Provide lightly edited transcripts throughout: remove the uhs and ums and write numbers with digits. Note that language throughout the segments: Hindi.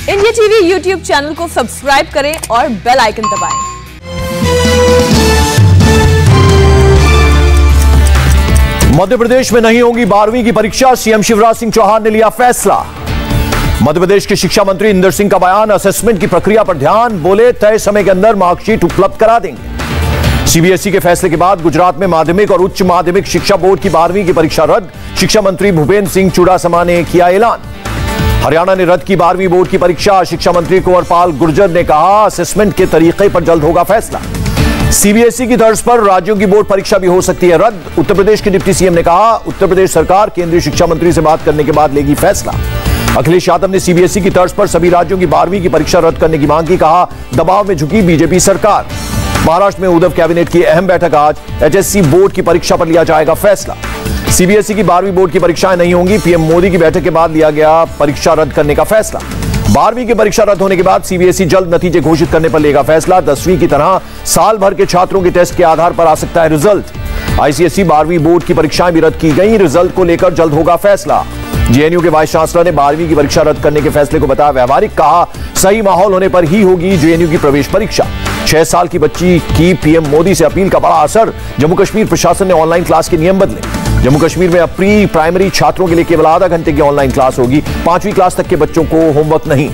इंडिया टीवी यूट्यूब चैनल को सब्सक्राइब करें और बेल आइकन दबाएं। मध्य प्रदेश में नहीं होगी 12वीं की परीक्षा, सीएम शिवराज सिंह चौहान ने लिया फैसला। मध्य प्रदेश के शिक्षा मंत्री इंदर सिंह का बयान, असेसमेंट की प्रक्रिया पर ध्यान, बोले तय समय के अंदर मार्कशीट उपलब्ध करा देंगे। सीबीएसई के फैसले के बाद गुजरात में माध्यमिक और उच्च माध्यमिक शिक्षा बोर्ड की 12वीं की परीक्षा रद्द, शिक्षा मंत्री भूपेंद्र सिंह चुड़ासमा ने किया ऐलान। हरियाणा ने रद्द की 12वीं बोर्ड की परीक्षा, शिक्षा मंत्री कुंवरपाल गुर्जर ने कहा असेसमेंट के तरीके पर जल्द होगा फैसला। सीबीएसई की तर्ज पर राज्यों की बोर्ड परीक्षा भी हो सकती है रद्द, उत्तर प्रदेश के डिप्टी सीएम ने कहा उत्तर प्रदेश सरकार केंद्रीय शिक्षा मंत्री से बात करने के बाद लेगी फैसला। अखिलेश यादव ने सीबीएसई की तर्ज पर सभी राज्यों की 12वीं की परीक्षा रद्द करने की मांग की, कहा दबाव में झुकी बीजेपी सरकार। महाराष्ट्र में उद्धव कैबिनेट की अहम बैठक आज, एचएससी बोर्ड की परीक्षा पर लिया जाएगा फैसला। सीबीएसई की 12वीं बोर्ड की परीक्षाएं नहीं होंगी, पीएम मोदी की बैठक के बाद लिया गया परीक्षा रद्द करने का फैसला। 12वीं की परीक्षा रद्द होने के बाद सीबीएसई जल्द नतीजे घोषित करने पर लेगा फैसला। 10वीं की तरह साल भर के छात्रों के टेस्ट के आधार पर आ सकता है रिजल्ट। आईसीएसई 12वीं बोर्ड की परीक्षाएं भी रद्द की गई, रिजल्ट को लेकर जल्द होगा फैसला। जेएनयू के वाइस चांसलर ने 12वीं की परीक्षा रद्द करने के फैसले को बताया व्यावहारिक, कहा सही माहौल होने पर ही होगी जेएनयू की प्रवेश परीक्षा। 6 साल की बच्ची की पीएम मोदी से अपील का बड़ा असर, जम्मू कश्मीर प्रशासन ने ऑनलाइन क्लास के नियम बदले। जम्मू कश्मीर में अब प्री प्राइमरी छात्रों के लिए केवल आधा घंटे की ऑनलाइन क्लास होगी, 5वीं क्लास तक के बच्चों को होमवर्क नहीं।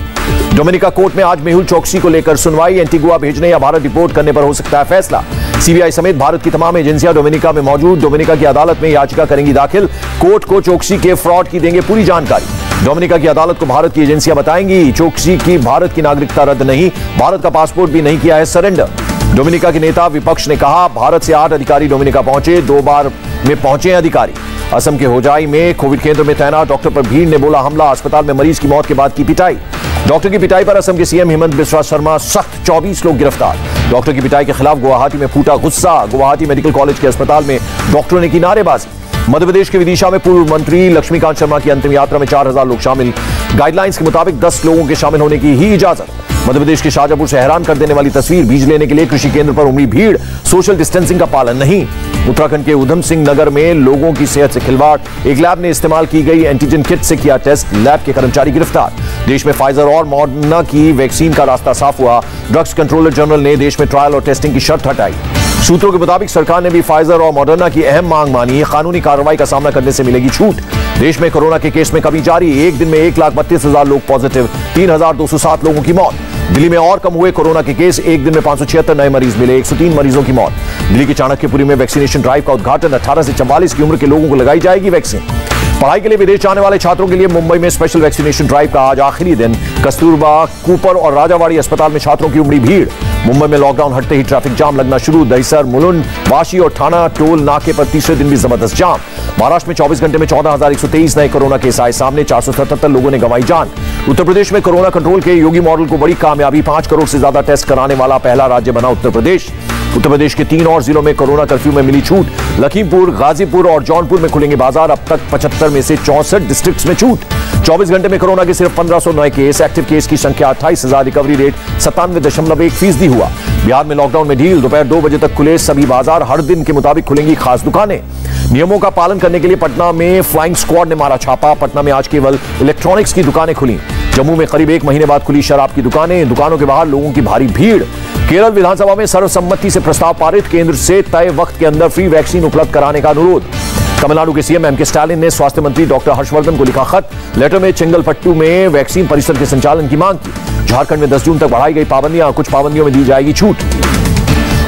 डोमिनिका कोर्ट में आज मेहुल चोकसी को लेकर सुनवाई, एंटीगुआ भेजने या भारत रिपोर्ट करने पर हो सकता है फैसला। सीबीआई समेत भारत की तमाम एजेंसियां डोमिनिका में मौजूद, डोमिनिका की अदालत में याचिका करेंगी दाखिल, कोर्ट को चोकसी के फ्रॉड की देंगे पूरी जानकारी। डोमिनिका की अदालत को भारत की एजेंसियां बताएंगी चोकसी की भारत की नागरिकता रद्द नहीं, भारत का पासपोर्ट भी नहीं किया है सरेंडर। डोमिनिका के नेता विपक्ष ने कहा भारत से 8 अधिकारी डोमिनिका पहुंचे, 2 बार में पहुंचे अधिकारी। असम के होजाई में कोविड केंद्र में तैनात डॉक्टर पर भीड़ ने बोला हमला, अस्पताल में मरीज की मौत के बाद की पिटाई। डॉक्टर की पिटाई पर असम के सीएम हेमंत बिस्वा शर्मा सख्त, 24 लोग गिरफ्तार। डॉक्टर की पिटाई के खिलाफ गुवाहाटी में फूटा गुस्सा, गुवाहाटी मेडिकल कॉलेज के अस्पताल में डॉक्टरों ने की नारेबाजी। मध्य प्रदेश के विदिशा में पूर्व मंत्री लक्ष्मीकांत शर्मा की अंतिम यात्रा में 4000 लोग शामिल, गाइडलाइंस के मुताबिक 10 लोगों के शामिल होने की ही इजाजत। मध्य प्रदेश के शाजापुर से हैरान कर देने वाली तस्वीर, बीज लेने के लिए कृषि केंद्र पर उमड़ी भीड़, सोशल डिस्टेंसिंग का पालन नहीं। उत्तराखंड के उधम सिंह नगर में लोगों की सेहत से खिलवाड़, एक लैब ने इस्तेमाल की गई एंटीजन किट से किया टेस्ट, लैब के कर्मचारी गिरफ्तार। देश में फाइजर और मॉडर्ना की वैक्सीन का रास्ता साफ हुआ, ड्रग्स कंट्रोलर जनरल ने देश में ट्रायल और टेस्टिंग की शर्त हटाई। सूत्रों के मुताबिक सरकार ने भी फाइजर और मॉडर्ना की अहम मांग मानी, कानूनी कार्रवाई का सामना करने से मिलेगी छूट। देश में कोरोना के केस में कमी जारी, एक दिन में 1,32,000 लोग पॉजिटिव, 3,207 लोगों की मौत। दिल्ली में और कम हुए कोरोना के केस, एक दिन में 576 नए मरीज मिले, 103 मरीजों की मौत। दिल्ली के चाणक्यपुरी में वैक्सीनेशन ड्राइव का उद्घाटन, 18 से 44 की उम्र के लोगों को लगाई जाएगी वैक्सीन। पढ़ाई के लिए विदेश जाने वाले छात्रों के लिए मुंबई में स्पेशल वैक्सीनेशन ड्राइव का आज आखिरी दिन, कस्तूरबा, कूपर और राजावाड़ी अस्पताल में छात्रों की उमड़ी भीड़। मुंबई में लॉकडाउन हटते ही ट्रैफिक जाम लगना शुरू, दहिसर, मुलुंड, वाशी और ठाणा टोल नाके पर तीसरे दिन भी जबरदस्त जाम। महाराष्ट्र में 24 घंटे में 14,123 नए कोरोना केस आए सामने, 477 लोगों ने गंवाई जान। उत्तर प्रदेश में कोरोना कंट्रोल के योगी मॉडल को बड़ी कामयाबी, 5 करोड़ से ज्यादा टेस्ट कराने वाला पहला राज्य बना उत्तर प्रदेश। उत्तर प्रदेश के 3 और जिलों में कोरोना कर्फ्यू में मिली छूट, लखीमपुर, गाजीपुर और जौनपुर में खुलेंगे बाजार, अब तक 75 में से 64 डिस्ट्रिक्ट्स में छूट। 24 घंटे में कोरोना के सिर्फ 1500 नए केस, एक्टिव केस की संख्या 28,000, रिकवरी रेट 97.1% हुआ। बिहार में लॉकडाउन में ढील, दोपहर 2 बजे तक खुले सभी बाजार, हर दिन के मुताबिक खुलेंगी खास दुकानें। नियमों का पालन करने के लिए पटना में फ्लाइंग स्क्वाड ने मारा छापा, पटना में आज केवल इलेक्ट्रॉनिक्स की दुकानें खुली। जम्मू में करीब 1 महीने बाद खुली शराब की दुकानें, दुकानों के बाहर लोगों की भारी भीड़। केरल विधानसभा में सर्वसम्मति से प्रस्ताव पारित, केंद्र से तय वक्त के अंदर फ्री वैक्सीन उपलब्ध कराने का अनुरोध। तमिलनाडु के सीएम एमके स्टालिन ने स्वास्थ्य मंत्री डॉक्टर हर्षवर्धन को लिखा खत, लेटर में चेंगलपट्टू में वैक्सीन परिसर के संचालन की मांग की। झारखंड में 10 जून तक बढ़ाई गई पाबंदियां, कुछ पाबंदियों में दी जाएगी छूट।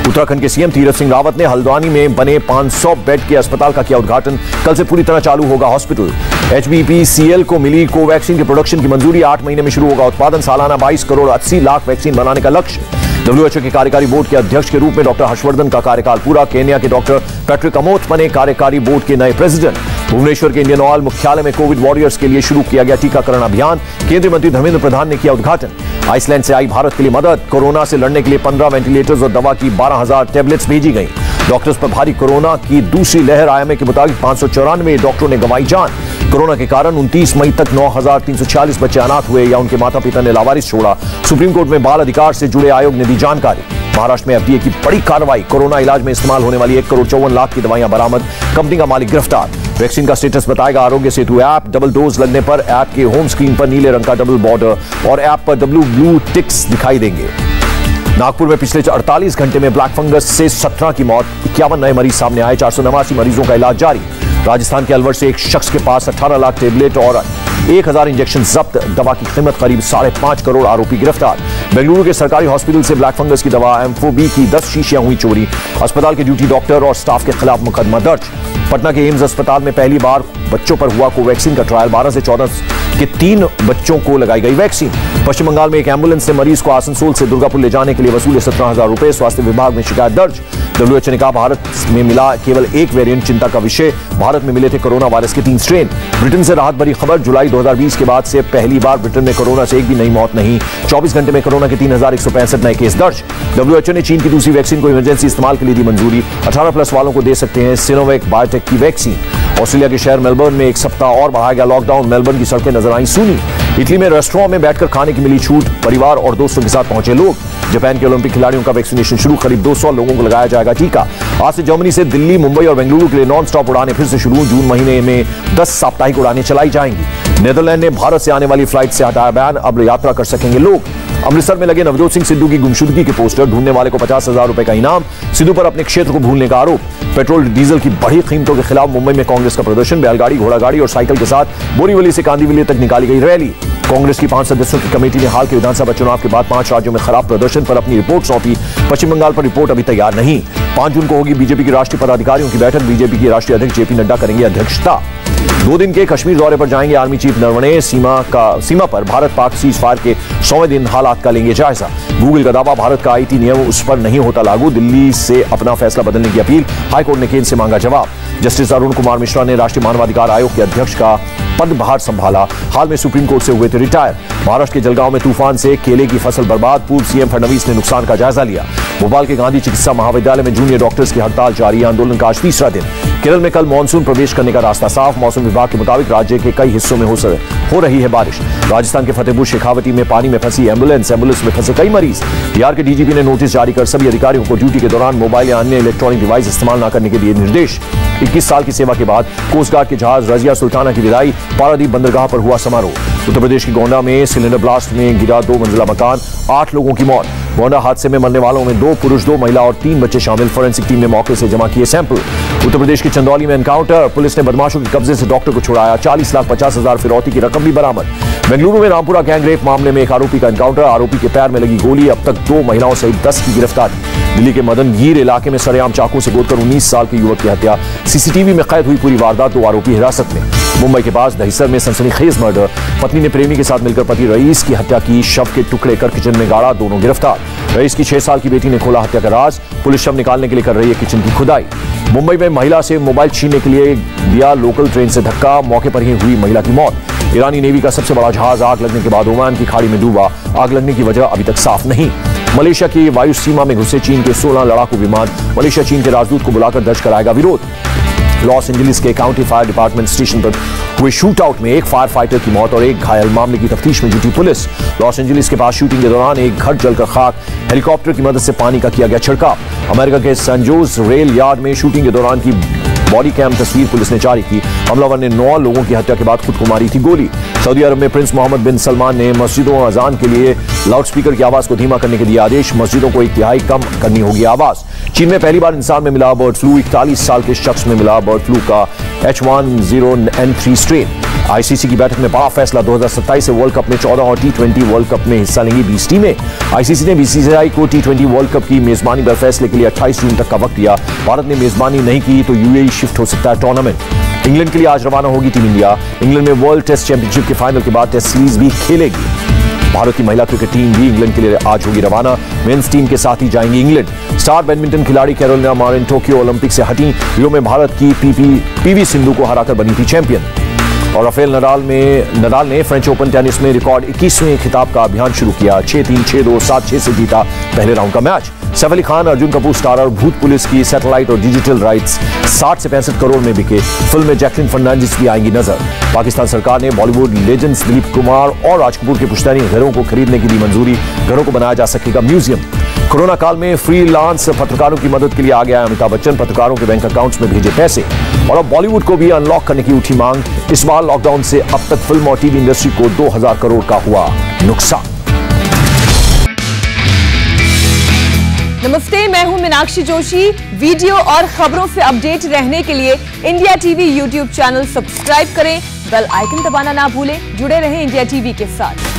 उत्तराखंड के सीएम तीरथ सिंह रावत ने हल्द्वानी में बने 500 बेड के अस्पताल का किया उद्घाटन, कल से पूरी तरह चालू होगा हॉस्पिटल। HBPCL को मिली कोवैक्सीन के प्रोडक्शन की मंजूरी, 8 महीने में शुरू होगा उत्पादन, सालाना 22 करोड़ 80 लाख वैक्सीन बनाने का लक्ष्य। WHO के कार्यकारी बोर्ड के अध्यक्ष के रूप में डॉक्टर हर्षवर्धन का कार्यकाल पूरा, केन्या के डॉक्टर पैट्रिक अमोथ बने कार्यकारी बोर्ड के नए प्रेसिडेंट। भुवनेश्वर के इंडियन ऑयल मुख्यालय में कोविड वॉरियर्स के लिए शुरू किया गया टीकाकरण अभियान, केंद्रीय मंत्री धर्मेंद्र प्रधान ने किया उद्घाटन। आइसलैंड से आई भारत के लिए मदद, कोरोना से लड़ने के लिए 15 वेंटिलेटर्स और दवा की 12,000 टैबलेट्स भेजी गई। डॉक्टर्स पर भारी कोरोना की दूसरी लहर, IMA के मुताबिक 594 डॉक्टरों ने गंवाई जान। कोरोना के कारण 29 मई तक 9,346 बच्चे अनाथ हुए या उनके माता पिता ने लावारिस छोड़ा। सुप्रीम कोर्ट में बाल अधिकार से जुड़े आयोग ने दी जानकारी। महाराष्ट्र में FDA की बड़ी कार्रवाई, कोरोना इलाज में इस्तेमाल होने वाली 1 करोड़ 54 लाख की दवाइयां बरामद, कंपनी का मालिक गिरफ्तार। वैक्सीन का स्टेटस बताएगा Aarogya Setu app. Double dose लगने पर ऐप के होम स्क्रीन पर नीले रंग का डबल बॉर्डर और ऐप पर ब्लू टिक्स दिखाई देंगे। नागपुर में पिछले 48 घंटे में ब्लैक फंगस से 17 की मौत, 51 नए मरीज सामने आए, 489 मरीजों का इलाज जारी। राजस्थान के अलवर से एक शख्स के पास 18 लाख टेबलेट और 1000 इंजेक्शन जब्त, दवा की कीमत करीब 5.5 करोड़, आरोपी गिरफ्तार। बेंगलुरु के सरकारी हॉस्पिटल से ब्लैक फंगस की दवा एम्फोबी की 10 शीशियां हुई चोरी, अस्पताल के ड्यूटी डॉक्टर और स्टाफ के खिलाफ मुकदमा दर्ज। पटना के एम्स अस्पताल में पहली बार बच्चों पर हुआ कोवैक्सीन का ट्रायल, 12 से 14 के 3 बच्चों को लगाई गई वैक्सीन। पश्चिम बंगाल में एक एम्बुलेंस ने मरीज को आसनसोल से दुर्गापुर ले जाने के लिए वसूले 17,000 रुपए, स्वास्थ्य विभाग में शिकायत दर्ज। WHO ने कहा भारत में मिला केवल एक वेरिएंट चिंता का विषय, भारत में मिले थे कोरोना वायरस के 3 स्ट्रेन। ब्रिटेन से राहत भरी खबर, जुलाई 2020 के बाद से पहली बार ब्रिटेन में कोरोना से एक भी नई मौत नहीं, 24 घंटे में कोरोना के 3165 नए केस दर्ज। WHO ने चीन की दूसरी वैक्सीन को इमरजेंसी इस्तेमाल के लिए दी मंजूरी, 18+ वालों को दे सकते हैं सिनोवैक बायोटेक की वैक्सीन। ऑस्ट्रेलिया के शहर मेलबर्न में एक सप्ताह और बढ़ाया गया लॉकडाउन, मेलबर्न की सड़कें नजर आई सूनी। इटली में रेस्टोरेंट में बैठकर खाने की मिली छूट, परिवार और दोस्तों के साथ पहुंचे लोग। जापान के ओलंपिक खिलाड़ियों का वैक्सीनेशन शुरू, करीब 200 लोगों को लगाया जाएगा टीका। आज से जर्मनी से दिल्ली, मुंबई और बेंगलुरु के लिए नॉन स्टॉप उड़ानें फिर से शुरू, जून महीने में 10 साप्ताहिक उड़ानें चलाई जाएंगी। नेदरलैंड ने भारत से आने वाली फ्लाइट से हटाया बैन, अब यात्रा कर सकेंगे लोग। अमृतसर में लगे नवजोत सिंह सिद्धू की गुमशुदगी के पोस्टर, ढूंढने वाले को 50,000 रुपए का इनाम, सिद्धू पर अपने क्षेत्र को भूलने का आरोप। पेट्रोल डीजल की बढ़ी कीमतों के खिलाफ मुंबई में कांग्रेस का प्रदर्शन, बैलगाड़ी, घोड़ागाड़ी और साइकिल के साथ बोरीवली से कांदीवली तक निकाली गई रैली। कांग्रेस की 5 सदस्यों की कमेटी ने हाल के विधानसभा चुनाव के बाद 5 राज्यों में खराब प्रदर्शन पर अपनी रिपोर्ट सौंपी। पश्चिम बंगाल पर रिपोर्ट अभी तैयार नहीं। 5 जून को होगी बीजेपी की राष्ट्रीय पदाधिकारियों की बैठक, बीजेपी के राष्ट्रीय अध्यक्ष जेपी नड्डा करेंगे अध्यक्षता। 2 दिन के कश्मीर दौरे पर जाएंगे आर्मी चीफ नरवणे, सीमा पर भारत पाक सीज फायर के 100वें दिन हालात का लेंगे जायजा। गूगल का दावा, भारत का IT नियम उस पर नहीं होता लागू, दिल्ली से अपना फैसला बदलने की अपील, हाईकोर्ट ने केंद्र से मांगा जवाब। जस्टिस अरुण कुमार मिश्रा ने राष्ट्रीय मानवाधिकार आयोग के अध्यक्ष का पदभार संभाला, हाल में सुप्रीम कोर्ट से हुए थे रिटायर। महाराष्ट्र के जलगांव में तूफान से केले की फसल बर्बाद, पूर्व सीएम फडणवीस ने नुकसान का जायजा लिया। भोपाल के गांधी चिकित्सा महाविद्यालय में जूनियर डॉक्टर्स की हड़ताल जारी, आंदोलन का आज 3रा दिन। केरल में कल मानसून प्रवेश करने का रास्ता साफ, मौसम विभाग के मुताबिक राज्य के कई हिस्सों में हो रही है बारिश। राजस्थान के फतेहपुर शेखावती में पानी में फंसी एम्बुलेंस में फंसे कई मरीज। बिहार के डीजीपी ने नोटिस जारी कर सभी अधिकारियों को ड्यूटी के दौरान मोबाइल या अन्य इलेक्ट्रॉनिक डिवाइस इस्तेमाल न करने के दिए निर्देश। 21 साल की सेवा के बाद कोस्ट गार्ड के जहाज रजिया सुल्ताना की विदाई, पारादीप बंदरगाह पर हुआ समारोह। उत्तर प्रदेश के गोंडा में सिलेंडर ब्लास्ट में गिरा 2 मंजिला मकान, 8 लोगों की मौत। गोंडा हादसे में मरने वालों में 2 पुरुष, 2 महिला और 3 बच्चे शामिल, फोरेंसिक टीम ने मौके से जमा किए सैंपल। उत्तर प्रदेश के चंदौली में एनकाउंटर, पुलिस ने बदमाशों के कब्जे से डॉक्टर को छुड़ाया, 40,50,000 फिरौती की रकम भी बरामद। बेंगलुरु में रामपुरा गैंगरेप मामले में एक आरोपी का एनकाउंटर, आरोपी के पैर में लगी गोली, अब तक 2 महिलाओं सहित 10 की गिरफ्तारी। दिल्ली के मदनगीर इलाके में सरेआम चाकू से गोदकर 19 साल के युवक की हत्या, सीसीटीवी में कैद हुई पूरी वारदात, 2 आरोपी हिरासत में। मुंबई के पास दहिसर में सनसनीखेज मर्डर, पत्नी ने प्रेमी के साथ मिलकर पति रईस की हत्या की, शव के टुकड़े कर किचन में गाड़ा, दोनों गिरफ्तार। रईस की 6 साल की बेटी ने खोला हत्या का राज, पुलिस शव निकालने के लिए कर रही है किचन की खुदाई। मुंबई में महिला से मोबाइल छीनने के लिए दिया लोकल ट्रेन से धक्का, मौके पर ही हुई महिला की मौत। ईरानी नेवी का सबसे बड़ा जहाज आग लगने के बाद ओमान की खाड़ी में डूबा, आग लगने की वजह अभी तक साफ नहीं। मलेशिया की वायु सीमा में घुसे चीन के 16 लड़ाकू विमान, मलेशिया चीन के राजदूत को बुलाकर दर्ज कराएगा विरोध। लॉस एंजलिस के काउंटी फायर डिपार्टमेंट स्टेशन पर हुए शूटआउट में एक फायर फाइटर की मौत और एक घायल, मामले की तफ्तीश में जुटी पुलिस। लॉस एंजलिस के पास शूटिंग के दौरान एक घर जलकर खाक, हेलीकॉप्टर की मदद से पानी का किया गया छिड़काव। अमेरिका के सैनजोस रेल यार्ड में शूटिंग के दौरान की बॉडी कैम तस्वीर पुलिस ने जारी की, हमलावर ने 9 लोगों की हत्या के बाद खुद को मारी थी गोली। सऊदी अरब में प्रिंस मोहम्मद बिन सलमान ने मस्जिदों और अजान के लिए लाउडस्पीकर की आवाज को धीमा करने के दिए आदेश, मस्जिदों को 1/3 कम करनी होगी आवाज। चीन में पहली बार इंसान में मिला बर्ड फ्लू, 41 साल के शख्स में मिला बर्ड फ्लू का H1N1 स्ट्रेन। आईसीसी की बैठक में बड़ा फैसला, 2027 से वर्ल्ड कप में 14 और T20 वर्ल्ड कप में हिस्सा लेंगी 20 टीमें। आईसीसी ने बीसीसीआई को T20 वर्ल्ड कप की मेजबानी पर फैसले के लिए 28 जून तक का वक्त दिया। भारत ने मेजबानी नहीं की तो यूएई शिफ्ट हो सकता है टूर्नामेंट। इंग्लैंड के लिए आज रवाना होगी टीम इंडिया। इंग्लैंड में वर्ल्ड टेस्ट चैंपियनशिप के फाइनल के बाद टेस्ट सीरीज भी खेलेगी। भारत की महिला क्रिकेट टीम भी इंग्लैंड के लिए आज होगी रवाना, मेंस टीम के साथ ही जाएंगी इंग्लैंड। स्टार बैडमिंटन खिलाड़ी कैरोलिना मारिन टोक्यो ओलंपिक से हटी, रियो में भारत की पीवी सिंधु को हराकर बनी थी चैंपियन। और राफेल नडाल ने फ्रेंच ओपन टेनिस में रिकॉर्ड 21वें खिताब का अभियान शुरू किया, 6-3, 6-2, 7-6 से जीता पहले राउंड का मैच। सैफ अली खान, अर्जुन कपूर स्टार और भूत पुलिस की सैटेलाइट और डिजिटल राइट्स 60 से 65 करोड़ में बिके। फिल्म में जैकलिन फर्नांडिस भी आएंगी नजर। पाकिस्तान सरकार ने बॉलीवुड लेजेंड्स दिलीप कुमार और राज कपूर के पुश्तैनी घरों को खरीदने की दी मंजूरी, घरों को बनाया जा सकेगा म्यूजियम। कोरोना काल में फ्रीलांस पत्रकारों की मदद के लिए आ गया अमिताभ बच्चन। पत्रकारों के बैंक अकाउंट्स में भेजे पैसे। और अब बॉलीवुड को भी अनलॉक करने की उठी मांग। इस बार लॉकडाउन से अब तक फिल्म और टीवी इंडस्ट्री को 2000 करोड़ का हुआ नुकसान। नमस्ते, मैं हूं मीनाक्षी जोशी। वीडियो और खबरों से अपडेट रहने के लिए India TV YouTube channel subscribe करें, बेल आइकन दबाना ना भूलें। जुड़े रहें इंडिया टीवी के साथ।